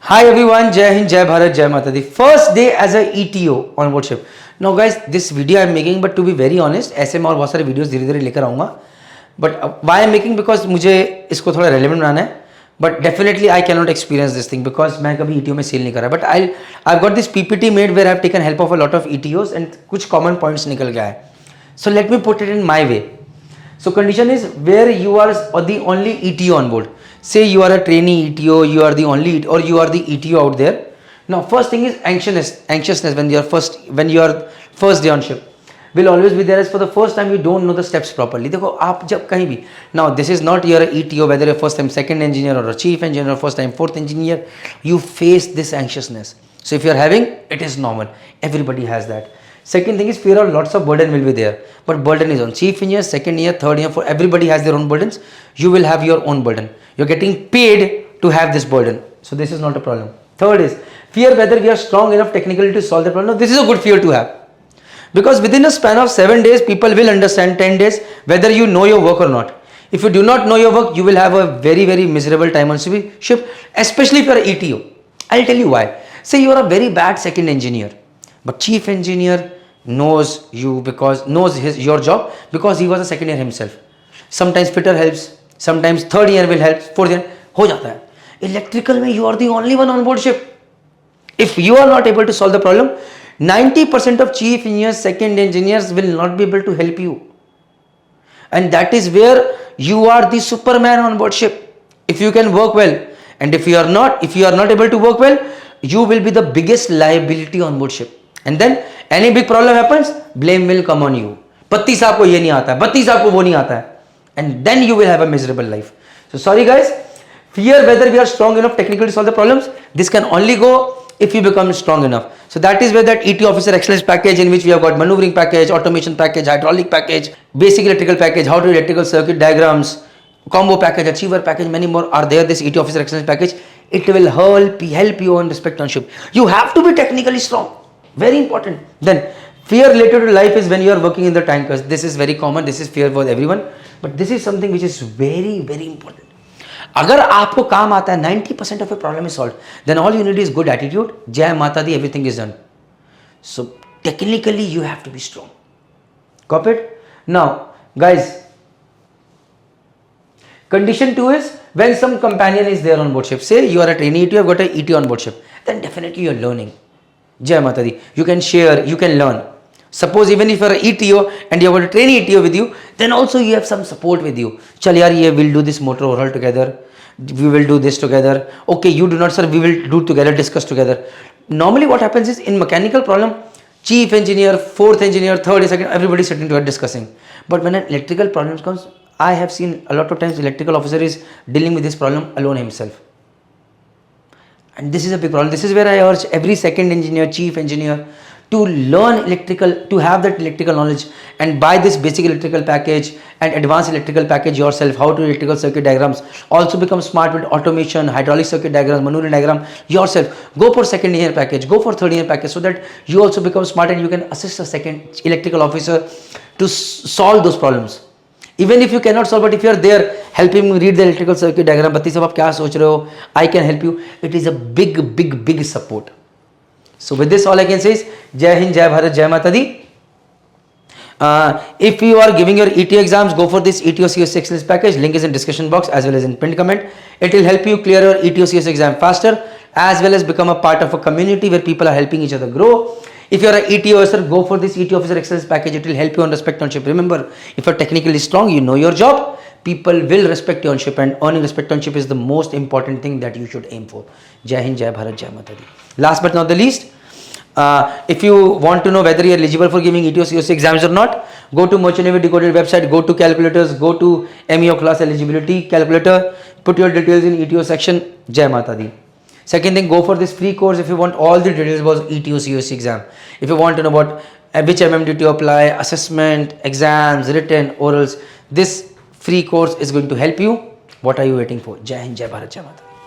Hi everyone, Jai Hind, Jai Bharat, Jai Mata Di. First day as a ETO on board ship. Now guys, this video I am making, but to be very honest, ऐसे मैं और बहुत सारे videos धीरे धीरे लेकर आऊँगा. But why I am making because मुझे इसको थोड़ा relevant बनाना है. But definitely I cannot experience this thing because मैं कभी ETO में सेल नहीं करा. But I've got this PPT made where I've taken help of a lot of ETOs and कुछ common points निकल गया है. So let me put it in my way. So condition is where you are the only ETO on board. Say you are a trainee ETO, you are the only or you are the ETO out there. Now first thing is anxiousness when you are first day on ship will always be there as for the first time you don't know the steps properly. देखो आप जब कहीं भी now this is not your ETO whether you're first time second engineer or a chief engineer or first time fourth engineer, you face this anxiousness. So if you're having, it is normal. Everybody has that. Second thing is fear of lots of burden will be there, but burden is on chief engineer, second year, third year, for everybody has their own burdens. You will have your own burden. You're getting paid to have this burden, so this is not a problem. Third is fear whether we are strong enough technically to solve the problem. Now this is a good fear to have, because within a span of 7 days people will understand 10 days whether you know your work or not. If you do not know your work, you will have a very miserable time on ship, especially if you are an ETO. I'll tell you why. Say you are a very bad second engineer, but chief engineer knows you because your job because he was a second year himself. Sometimes fitter helps, sometimes third year will help, fourth year हो जाता है. Electrical में you are the only one on board ship. If you are not able to solve the problem, 90% of chief engineers, second engineers will not be able to help you, and that is where you are the superman on board ship. If you can work well, and if you are not able to work well, you will be the biggest liability on board ship. And then any big problem happens, blame will come on you. बत्ती साहब को ये नहीं आता है, बत्ती साहब को वो नहीं आता है, and then you will have a miserable life. So sorry guys, fear whether we are strong enough technically to solve the problems, this can only go if you become strong enough. So that is where that ET officer excellence package, in which we have got maneuvering package, automation package, hydraulic package, basic electrical package, how to do electrical circuit diagrams, combo package, achiever package, many more are there. This ET officer excellence package, it will help you on respect on ship. You have to be technically strong. Very important. Then fear related to life is when you are working in the tankers. This is very common. This is fear for everyone, but this is something which is very important. अगर आपको काम आता है, 90% of your problem is solved, then all you need is good attitude. Jai Mata Di, everything is done. So technically you have to be strong. Copy it? Now guys, condition 2 is when some companion is there on board ship. Say you are a trainee ETO, you have got an ETO on board ship, then definitely you are learning. Jai Mata Di. You can share, you can learn. Suppose even if you are an ETO and you have got a trainee ETO with you, then also you have some support with you. Chal yaar, ye we'll do this motor overhaul together. We will do this together. Okay, you do not, sir, we will do together, discuss together. Normally what happens is in mechanical problem, chief engineer, fourth engineer, third, second, everybody sitting together discussing. But when an electrical problem comes, I have seen a lot of times electrical officer is dealing with this problem alone himself. And this is a big problem. This is where I urge every second engineer, chief engineer to learn electrical, to have that electrical knowledge and buy this basic electrical package and advanced electrical package yourself, how to do electrical circuit diagrams. Also become smart with automation, hydraulic circuit diagrams, maneuvering diagram yourself. Go for second year package, go for third year package, so that you also become smart and you can assist a second electrical officer to solve those problems. Even if you cannot solve, but if you are there helping him read the electrical circuit diagram, बत्ती साहब आप क्या सोच रहे हो, I can help you. It is a big support. So with this, all I can say is Jai Hind, Jai Bharat, Jai Mata Di. If you are giving your ETO exams, go for this ETO CS excellence package. Link is in description box as well as in pinned comment. It will help you clear your ETO CS exam faster, as well as become a part of a community where people are helping each other grow. If you are an ETO officer, go for this ETO officer excellence package. It will help you on respect on ship. Remember, if you are technically strong, you know your job, people will respect you on ship, and earning respect on ship is the most important thing that you should aim for. Jai Hind, Jai Bharat, Jai Mata Di. Last but not the least, if you want to know whether you are eligible for giving ETO COC exams or not, go to Merchant Navy Decoded website, go to calculators, go to MEO class eligibility calculator, put your details in ETO section. Jai Mata Di. Second thing, go for this free course if you want all the details about ETO COC exam. If you want to know about which MMD to apply, assessment, exams, written, orals, this free course is going to help you. What are you waiting for? Jai Hind, Jai Bharat, Jai Mata Di.